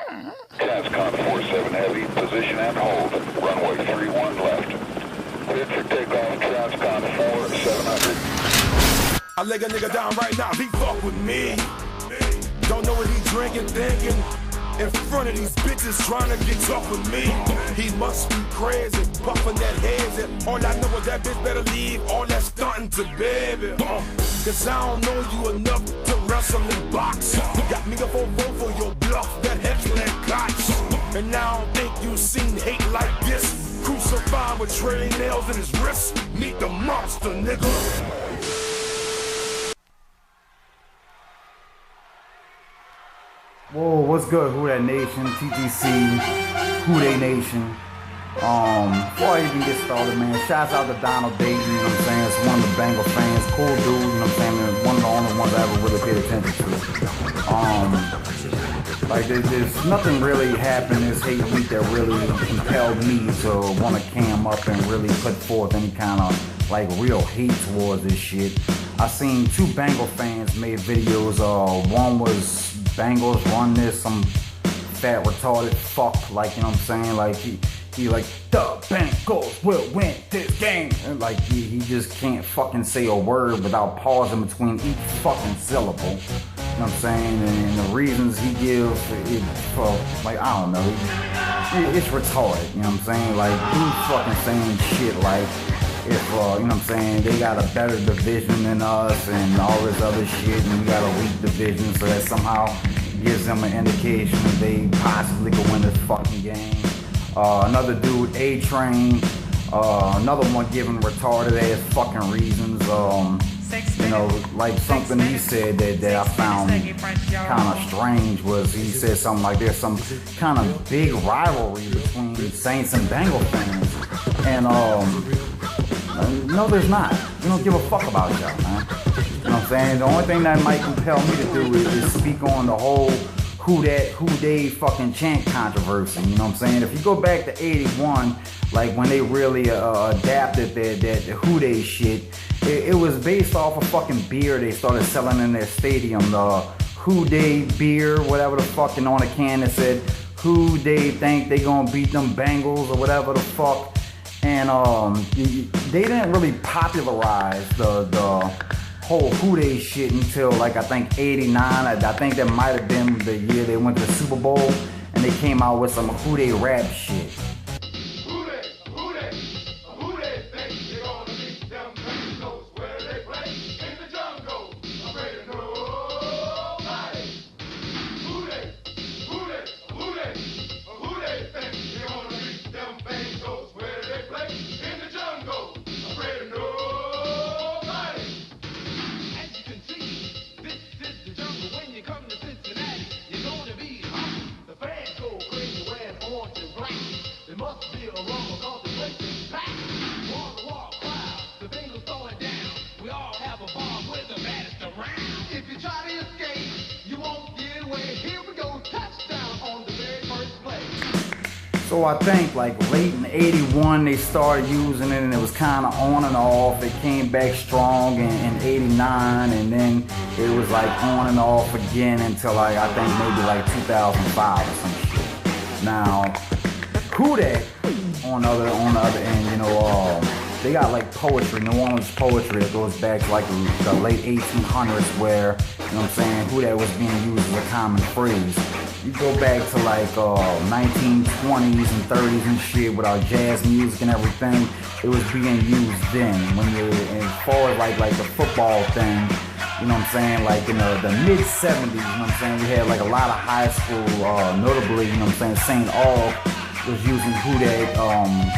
Transcon 47 heavy, position and hold. Runway 31 left. Cleared for takeoff, Transcon 4700. I leg a nigga down right now, he fuck with me. Don't know what he drinking, thinking. In front of these bitches trying to get tough with me. He must be crazy, puffing that heads. All I know is that bitch better leave all that stunting to baby. Cause I don't know you enough to wrestle and box. Got me up on vote for your bluff, that excellent cots. And I don't think you seen hate like this. Crucified with trailing nails in his wrists. Meet the monster, nigga. Whoa, what's good, Who Dat Nation, TTC, Who Dey Nation. Before I even get started, man, shouts out to Donald Dayton, you know what I'm saying? It's one of the Bengals fans, cool dude, you know what I'm saying? And one of the only ones I ever really paid attention to. Like, there's nothing really happened this hate week that really compelled me to want to cam up and really put forth any kind of, like, real hate towards this shit. I seen two Bengal fans made videos. One was Bengals run this, some fat retarded fuck, like, you know what I'm saying? Like, he like, the Bengals will win this game. And like, he just can't fucking say a word without pausing between each fucking syllable. You know what I'm saying? And the reasons he gives, like, I don't know, it's retarded, you know what I'm saying? Like, he's fucking saying shit like, if, you know what I'm saying, they got a better division than us and all this other shit, and we got a weak division, so that somehow gives them an indication that they possibly could win this fucking game. Another dude, A-Train, another one giving retarded ass fucking reasons. You know, like something he said that I found kind of strange was he said something like there's some kind of big rivalry between Saints and Bengal fans. And no, there's not. We don't give a fuck about y'all, man. You know what I'm saying? The only thing that might compel me to do is speak on the whole Who Dey fucking chant controversy. You know what I'm saying? If you go back to 81, like when they really adapted that Who Dey shit, it was based off a fucking beer they started selling in their stadium. The Who Dey beer, whatever the fuck, and on the can it said, who they think they gonna beat them Bengals or whatever the fuck. And they didn't really popularize the whole Who Dey shit until like I think 89. I think that might have been the year they went to the Super Bowl and they came out with some Who Dey rap shit. Who they think they gonna beat them Bengals? Where they play? In the jungle. Afraid of nobody. Who they think they gonna beat them Bengals? Where they play? In the jungle. Afraid of nobody. As you can see, this is the jungle. When you come to Cincinnati, you're gonna be hot. The fans go crazy wearing orange and black. There must be a rumble cause the place is packed. Wall to wall crowd, the Bengals throwing down. We all have a bomb, we're the baddest around. If you try to escape, you won't get away. Here we go, touchdown on the very first play. So I think like late in 81 they started using it and it was kind of on and off. It came back strong in 89 and then it was like on and off again until like I think maybe like 2005 or some shit. Now, Who Dey on the other end, you know, they got like poetry, New Orleans poetry that goes back to like the late 1800s where, you know what I'm saying, Who Dey was being used as a common phrase. You go back to like 1920s and 30s and shit with our jazz music and everything, it was being used then. When you, as far as like the football thing, you know what I'm saying, like in the mid-70s, you know what I'm saying, we had like a lot of high school, notably, you know what I'm saying, St. Aug was using Who Dey.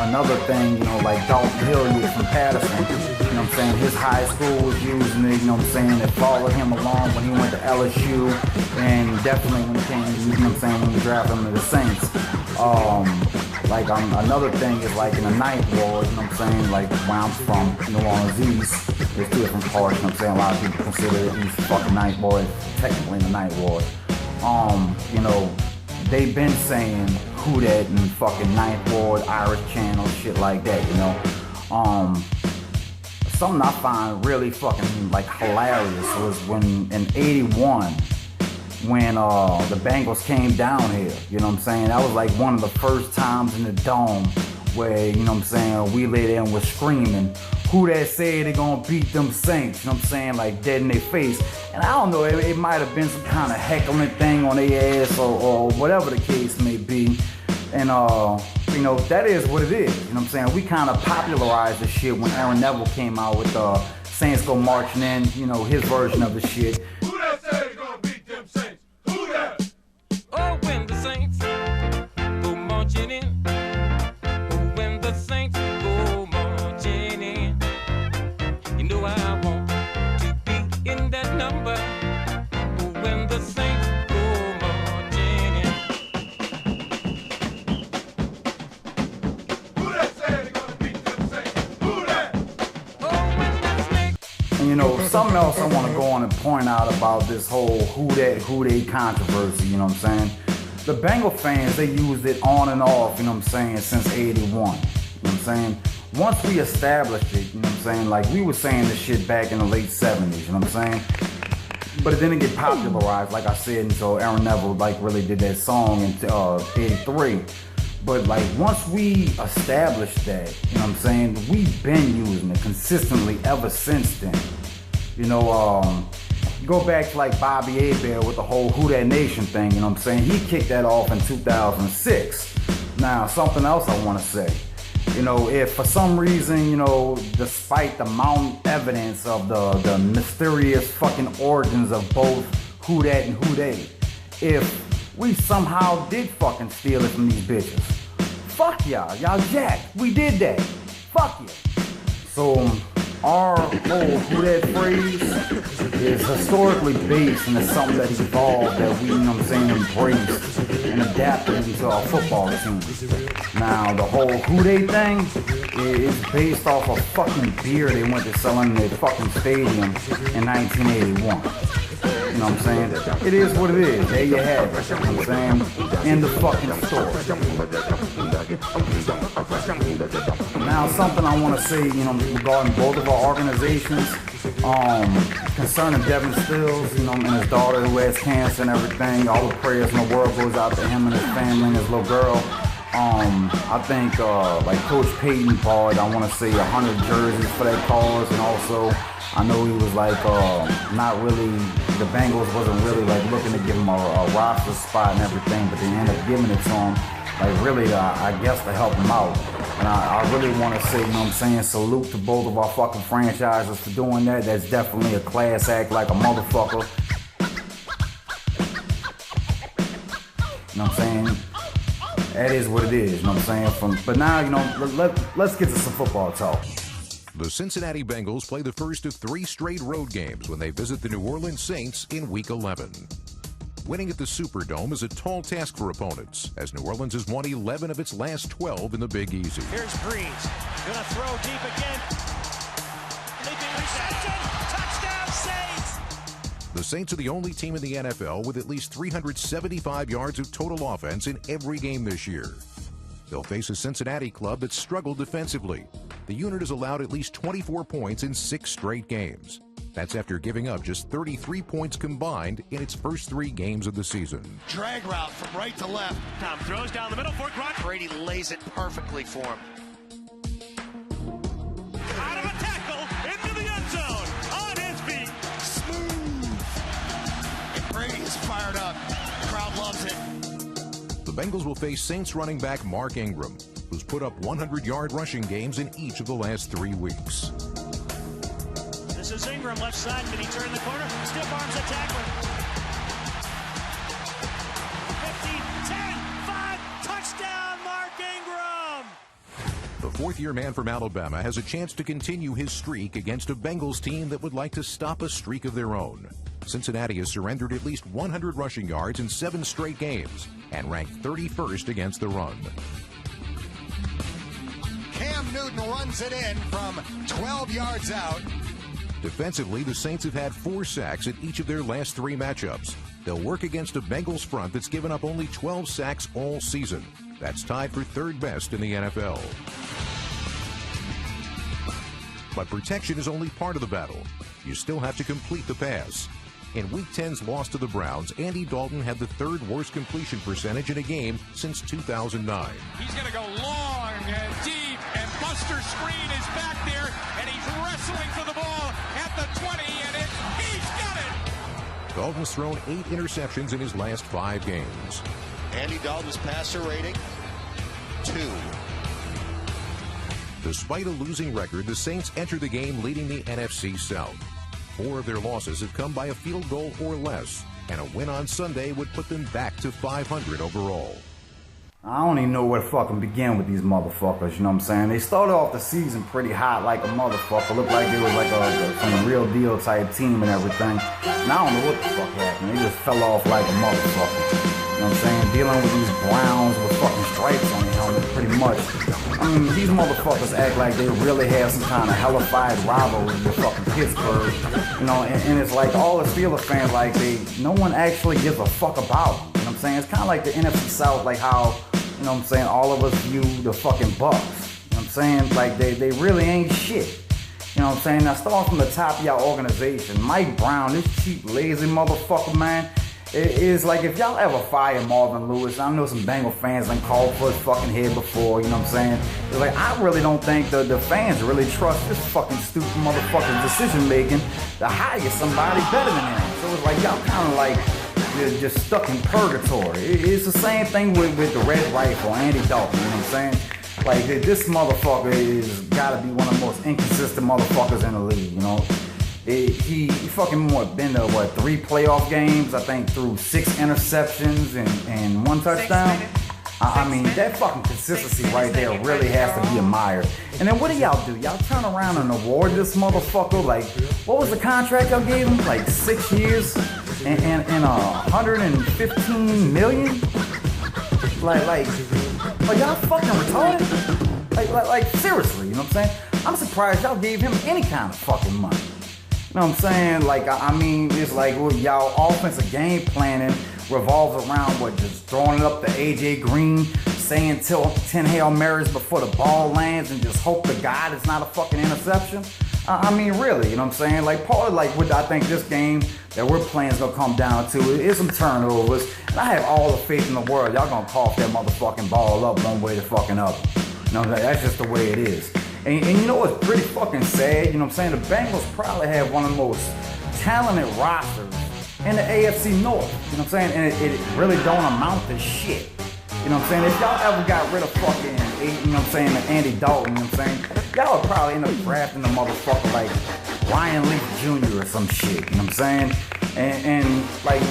Another thing, you know, like Dalton Hilliard from Patterson, you know what I'm saying, his high school was using it, you know what I'm saying, it followed him along when he went to LSU, and definitely when he came, you know what I'm saying, when he drafted him to the Saints. Like another thing is like in the Ninth Ward, you know what I'm saying, like where I'm from, New Orleans East, there's two different parts, you know what I'm saying, a lot of people consider it East fucking Ninth Ward, technically in the Ninth Ward. You know, they've been saying Who Dat and fucking Ninth Ward, Irish Channel, shit like that, you know. Something I find really fucking like hilarious was when in 81, when the Bengals came down here. You know what I'm saying? That was like one of the first times in the Dome where, you know what I'm saying, we lay there and was screaming, who that say they gonna beat them Saints? You know what I'm saying? Like dead in their face. And I don't know, it might have been some kind of heckling thing on their ass or whatever the case may be. And you know, that is what it is. You know what I'm saying? We kind of popularized the shit when Aaron Neville came out with Saints Go Marching In, you know, his version of the shit. Who that say they gonna beat them Saints? Who that? Oh, when the Saints go marching in. Oh, when the Saints go marching in. You know I want to be in that number. Oh, when the Saints go marching in. Who that say they gonna beat them Saints? Who that? Oh, when the Saints. And you know, something else I want to go on and point out about this whole who they controversy, you know what I'm saying? The Bengal fans, they used it on and off, you know what I'm saying, since 81. You know what I'm saying? Once we established it, you know what I'm saying, like we were saying this shit back in the late 70s, you know what I'm saying? But it didn't get popularized, like I said, until Aaron Neville like really did that song in 83. But like once we established that, you know what I'm saying, we've been using it consistently ever since then. You know, you go back to like Bobby Hebert with the whole Who Dat Nation thing, you know what I'm saying? He kicked that off in 2006. Now, something else I want to say. You know, if for some reason, you know, despite the mountain evidence of the mysterious fucking origins of both Who Dat and Who Dey, if we somehow did fucking steal it from these bitches, fuck y'all. Y'all jacked. We did that. Fuck you. So, our whole Who Dat phrase is historically based and it's something that evolved that we, you know what I'm saying, embraced and adapted into our football team. Now, the whole Who Dey thing is based off a fucking beer they went to sell in their fucking stadium in 1981. You know what I'm saying? It is what it is. There you have it. You know what I'm saying? In the fucking store. Now, something I want to say, you know, regarding both of our organizations, concerning Devin Stills, you know, and his daughter who has cancer and everything, all the prayers in the world goes out to him and his family and his little girl. I think, like Coach Peyton bought, I want to say 100 jerseys for that cause, and also, I know he was like, not really, the Bengals wasn't really like looking to give him a roster spot and everything, but they ended up giving it to him, like really, I guess to help him out. And I really want to say, you know what I'm saying, salute to both of our fucking franchises for doing that. That's definitely a class act like a motherfucker. You know what I'm saying? That is what it is, you know what I'm saying? But now, you know, let's get to some football talk. The Cincinnati Bengals play the first of 3 straight road games when they visit the New Orleans Saints in Week 11. Winning at the Superdome is a tall task for opponents, as New Orleans has won 11 of its last 12 in the Big Easy. Here's Breeze, gonna throw deep again. Leaping reception, touchdown Saints! The Saints are the only team in the NFL with at least 375 yards of total offense in every game this year. They'll face a Cincinnati club that's struggled defensively. The unit has allowed at least 24 points in 6 straight games. That's after giving up just 33 points combined in its first 3 games of the season. Drag route from right to left. Tom throws down the middle for Gronk. Brady lays it perfectly for him. Out of a tackle, into the end zone, on his feet. Smooth. And Brady is fired up. The crowd loves it. The Bengals will face Saints running back Mark Ingram, who's put up 100-yard rushing games in each of the last 3 weeks. This is Ingram, left side. Can he turn the corner? Stiff arms the tackler. 15, 10, 5, touchdown, Mark Ingram! The 4th-year man from Alabama has a chance to continue his streak against a Bengals team that would like to stop a streak of their own. Cincinnati has surrendered at least 100 rushing yards in 7 straight games and ranked 31st against the run. Cam Newton runs it in from 12 yards out. Defensively, the Saints have had 4 sacks in each of their last 3 matchups. They'll work against a Bengals front that's given up only 12 sacks all season. That's tied for 3rd best in the NFL. But protection is only part of the battle. You still have to complete the pass. In Week 10's loss to the Browns, Andy Dalton had the third worst completion percentage in a game since 2009. He's going to go long and deep, and Buster Screen is back there, and he's wrestling for the ball at the 20, and he's got it! Dalton's thrown 8 interceptions in his last 5 games. Andy Dalton's passer rating, 2. Despite a losing record, the Saints enter the game leading the NFC South. 4 of their losses have come by a field goal or less, and a win on Sunday would put them back to 500 overall. I don't even know where to fucking begin with these motherfuckers, you know what I'm saying? They started off the season pretty hot like a motherfucker. Looked like they was like some real deal type team and everything. And I don't know what the fuck happened. They just fell off like a motherfucker. You know what I'm saying? Dealing with these Browns with fucking stripes on their helmet, pretty much. I mean, these motherfuckers act like they really have some kind of hellified rivalry with fucking Pittsburgh. You know, and it's like all the Steelers fans, like no one actually gives a fuck about them. You know what I'm saying? It's kind of like the NFC South, like how, you know what I'm saying, all of us view the fucking Bucks. You know what I'm saying? Like they really ain't shit. You know what I'm saying? Now start from the top of y'all organization. Mike Brown, this cheap, lazy motherfucker, man. It is like if y'all ever fire Marvin Lewis, I know some Bengal fans done called for his fucking head before, you know what I'm saying? It's like, I really don't think the fans really trust this fucking stupid motherfucker's decision making to hire somebody better than him. So it's like y'all kind of like just stuck in purgatory. It's the same thing with the Red Rifle, Andy Dalton, you know what I'm saying? Like this motherfucker is gotta be one of the most inconsistent motherfuckers in the league, you know? He fucking been to 3 playoff games, I think, through 6 interceptions and 1 touchdown. I mean, that fucking consistency right there really has to be admired. And then what do y'all do? Y'all turn around and award this motherfucker, like, what was the contract y'all gave him? Like 6 years and $115 million? Like, are y'all fucking retarded? Like, seriously, you know what I'm saying? I'm surprised y'all gave him any kind of fucking money. You know what I'm saying? Like, I mean, it's like y'all offensive game planning revolves around just throwing it up to A.J. Green, saying 10 Hail Marys before the ball lands and just hope to God it's not a fucking interception. I mean, really, you know what I'm saying? Like, part of what I think this game that we're playing is gonna come down to is some turnovers. And I have all the faith in the world. Y'all gonna cough that motherfucking ball up one way to fucking other. You know, that's just the way it is. And you know what's pretty fucking sad? You know what I'm saying? The Bengals probably have one of the most talented rosters in the AFC North. You know what I'm saying? And it really don't amount to shit. You know what I'm saying? If y'all ever got rid of fucking, you know what I'm saying, Andy Dalton, you know what I'm saying? Y'all would probably end up drafting a motherfucker like Ryan Leaf Jr. or some shit. You know what I'm saying? And like,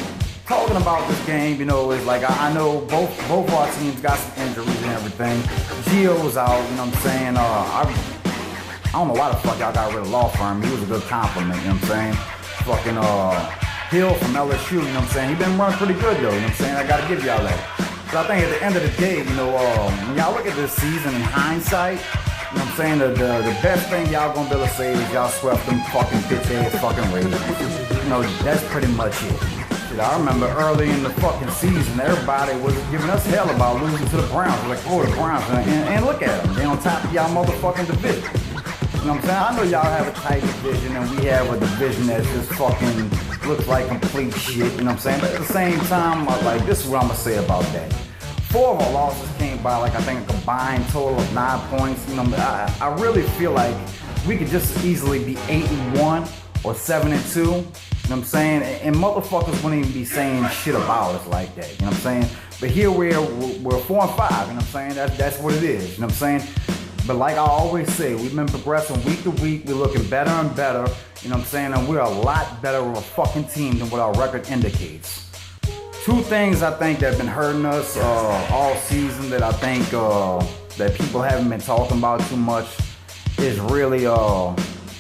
talking about this game, you know, is like, I know both our teams got some injuries and everything. Gio was out, you know what I'm saying? I don't know why the fuck y'all got rid of Law Firm. He was a good compliment, you know what I'm saying? Fucking Hill from LSU, you know what I'm saying? He been running pretty good though, you know what I'm saying? I gotta give y'all that. So I think at the end of the day, you know, when y'all look at this season in hindsight, you know what I'm saying? The best thing y'all gonna be able to say is y'all swept them fucking bitch-ass fucking Raiders. You know, that's pretty much it. I remember early in the fucking season, everybody was giving us hell about losing to the Browns. Like, oh, the Browns. And look at them. They on top of y'all motherfucking division. You know what I'm saying? I know y'all have a tight division, and we have a division that just fucking looks like complete shit. You know what I'm saying? But at the same time, like, this is what I'm going to say about that. 4 of our losses came by, like, I think a combined total of 9 points. You know, I really feel like we could just as easily be 8-1 or 7-2. You know what I'm saying? And motherfuckers wouldn't even be saying shit about us like that. You know what I'm saying? But here we're 4-5. You know what I'm saying? That's what it is. You know what I'm saying? But like I always say, we've been progressing week to week. We're looking better and better. You know what I'm saying? And we're a lot better of a fucking team than what our record indicates. 2 things I think that have been hurting us all season that I think that people haven't been talking about too much is really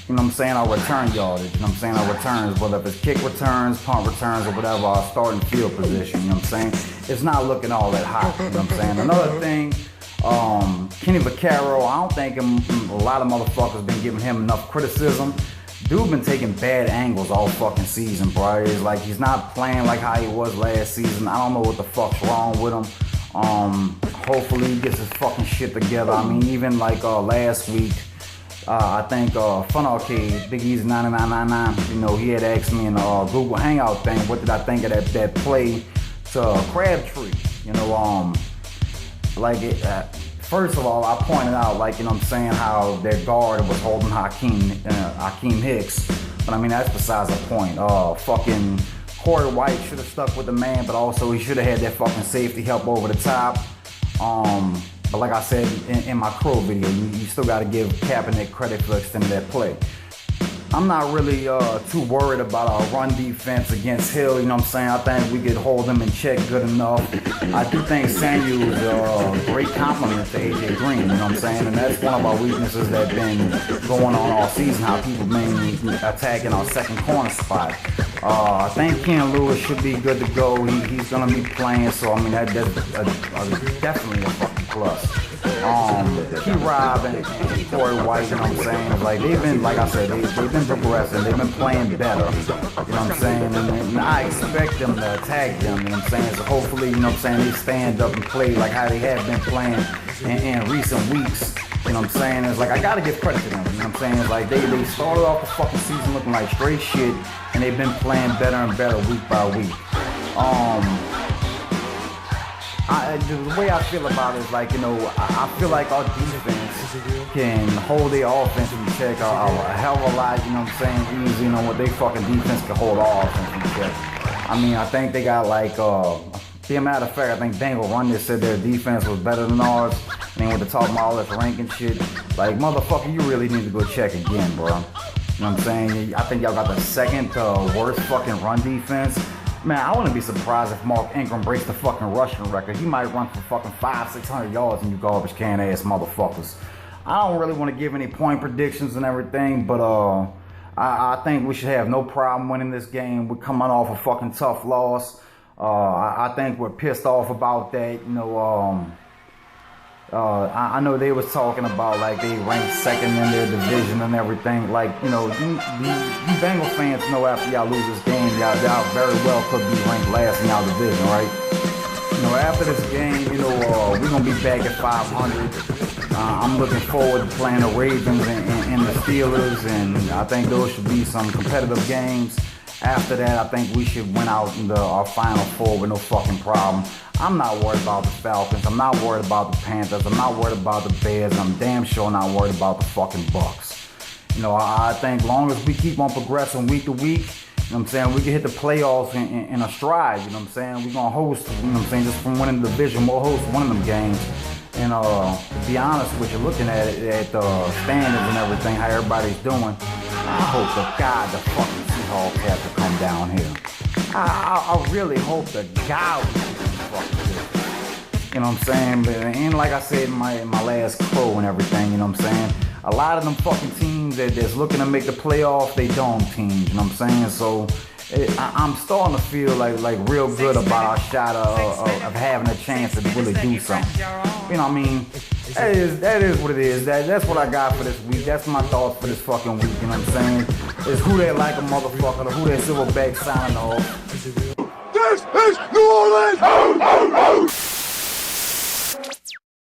you know what I'm saying, our return yardage. You know what I'm saying, our returns, whether it's kick returns, punt returns, or whatever, our starting field position. You know what I'm saying? It's not looking all that hot. You know what I'm saying? Another thing, Kenny Vaccaro, I don't think a lot of motherfuckers been giving him enough criticism. Dude been taking bad angles all fucking season, bro. It's like he's not playing like how he was last season. I don't know what the fuck's wrong with him. Hopefully he gets his fucking shit together. I mean, even like last week, I think Fun Arcade, Big Easy 9999, you know, he had asked me in the Google Hangout thing, what did I think of that play to Crabtree? You know, like first of all, I pointed out, like, you know what I'm saying, how their guard was holding Hakeem Hicks, but I mean, that's besides the point. Fucking Corey White should have stuck with the man, but also he should have had that fucking safety help over the top. But like I said in my Crow video, you still got to give Kaepernick credit for extending that play. I'm not really too worried about our run defense against Hill, you know what I'm saying? I think we could hold him in check good enough. I do think Samuel's a great compliment to AJ Green, you know what I'm saying? And that's one of our weaknesses that's been going on all season, how people been attacking our second corner spot. I think Ken Lewis should be good to go. He's going to be playing, so I mean, that's definitely a fucking plus. T-Rob and Corey White, you know what I'm saying? Like, they've been, like I said, they've been progressing. They've been playing better, you know what I'm saying? And I expect them to attack them, you know what I'm saying? So hopefully, you know what I'm saying, they stand up and play like how they have been playing in recent weeks. You know what I'm saying? It's like, I gotta give credit to them, you know what I'm saying? It's like, they started off the fucking season looking like straight shit, and they've been playing better and better week by week. The way I feel about it is like, you know, I feel like our defense can hold their offense in check a hell of a lot, you know what I'm saying, easy, you know, what they fucking defense can hold our offense in check. I mean, I think they got like, be a matter of fact, I think Dangle Run just said their defense was better than ours. I mean, with the talking about all this ranking shit, like, motherfucker, you really need to go check again, bro. You know what I'm saying? I think y'all got the second worst fucking run defense. Man, I wouldn't be surprised if Mark Ingram breaks the fucking rushing record. He might run for fucking 500-600 yards and you garbage can ass motherfuckers. I don't really want to give any point predictions and everything, but I think we should have no problem winning this game. We're coming off a fucking tough loss. I think we're pissed off about that. You know, I know they was talking about like they ranked second in their division and everything. Like, you know, you Bengals fans know after y'all lose this game, y'all very well could be ranked last in y'all division, right? You know, after this game, you know, we're gonna be back at 500. I'm looking forward to playing the Ravens and the Steelers, and I think those should be some competitive games. After that, I think we should win out in our Final Four with no fucking problem. I'm not worried about the Falcons. I'm not worried about the Panthers. I'm not worried about the Bears. I'm damn sure not worried about the fucking Bucks. You know, I think long as we keep on progressing week to week, you know what I'm saying, we can hit the playoffs in a stride, you know what I'm saying? We're going to host, you know what I'm saying, just from winning the division, we'll host one of them games. And to be honest with you, looking at it, at the standards and everything, how everybody's doing, I hope to God the fucking Seahawks have to come down here. I really hope to God we can fucking do it. You know what I'm saying? And like I said in my last Crow and everything, you know what I'm saying? A lot of them fucking teams that's looking to make the playoffs, they dome teams, you know what I'm saying? So I'm starting to feel like real good about our shot of having a chance to really do something. You know what I mean? That is what it is. That's what I got for this week. That's my thoughts for this fucking week, you know what I'm saying? It's Who That Like a Motherfucker, the WhoDatSilverback signing off. This is New Orleans!